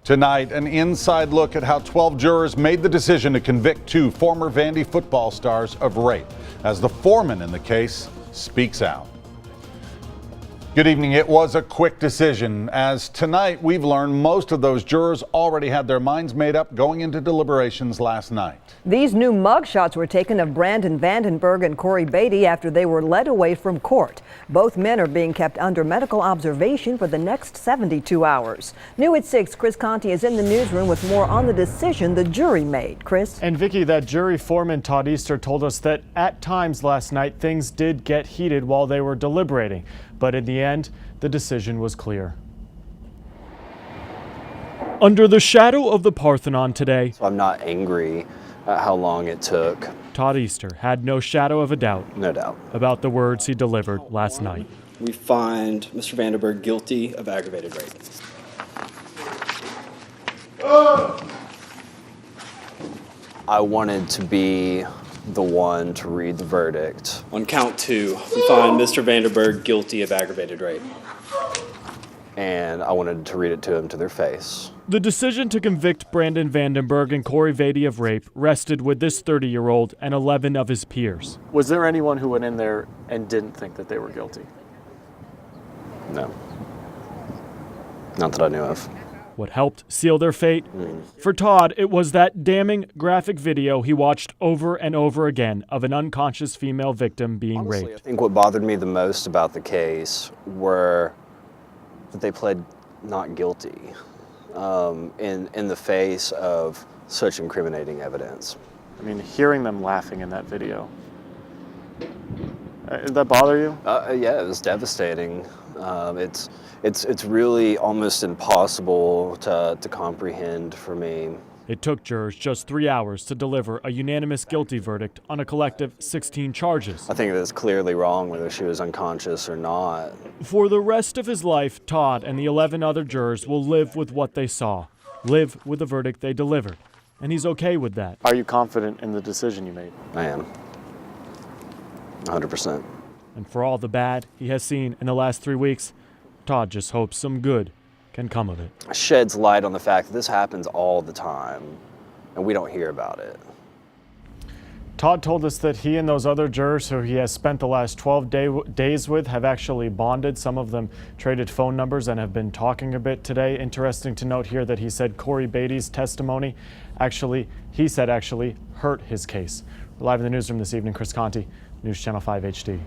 Tonight, an inside look at how 12 jurors made the decision to convict two former Vandy football stars of rape, as the foreman in the case speaks out. Good evening. It was a quick decision, as tonight we've learned most of those jurors already had their minds made up going into deliberations last night. These new mugshots were taken of Brandon Vandenberg and Corey Beatty after they were led away from court. Both men are being kept under medical observation for the next 72 hours. New at 6, Chris Conti is in the newsroom with more on the decision the jury made. Chris? And Vicki, that jury foreman Todd Easter told us that at times last night things did get heated while they were deliberating. But in the end, the decision was clear. Under the shadow of the Parthenon today, so I'm not angry at how long it took. Todd Easter had no shadow of a doubt. No doubt. About the words he delivered last night. We find Mr. Vandenberg guilty of aggravated rape. I wanted to be the one to read the verdict. On count 2, we find Mr. Vandenberg guilty of aggravated rape. And I wanted to read it to them to their face. The decision to convict Brandon Vandenberg and Corey Beatty of rape rested with this 30-year-old and 11 of his peers. Was there anyone who went in there and didn't think that they were guilty? No. Not that I knew of. What helped seal their fate? For Todd, it was that damning graphic video he watched over and over again of an unconscious female victim being Honestly, raped. I think what bothered me the most about the case were that they pled not guilty in the face of such incriminating evidence. I mean, hearing them laughing in that video, did that bother you? Yeah, it was devastating. It's really almost impossible to comprehend for me. It took jurors just 3 hours to deliver a unanimous guilty verdict on a collective 16 charges. I think that's clearly wrong whether she was unconscious or not. For the rest of his life, Todd and the 11 other jurors will live with what they saw, live with the verdict they delivered, and he's okay with that. Are you confident in the decision you made? I am. 100%. And for all the bad he has seen in the last 3 weeks, Todd just hopes some good can come of it. Sheds light on the fact that this happens all the time, and we don't hear about it. Todd told us that he and those other jurors who he has spent the last 12 days with have actually bonded. Some of them traded phone numbers and have been talking a bit today. Interesting to note here that he said Corey Beatty's testimony actually hurt his case. We're live in the newsroom this evening. Chris Conti, News Channel 5 HD.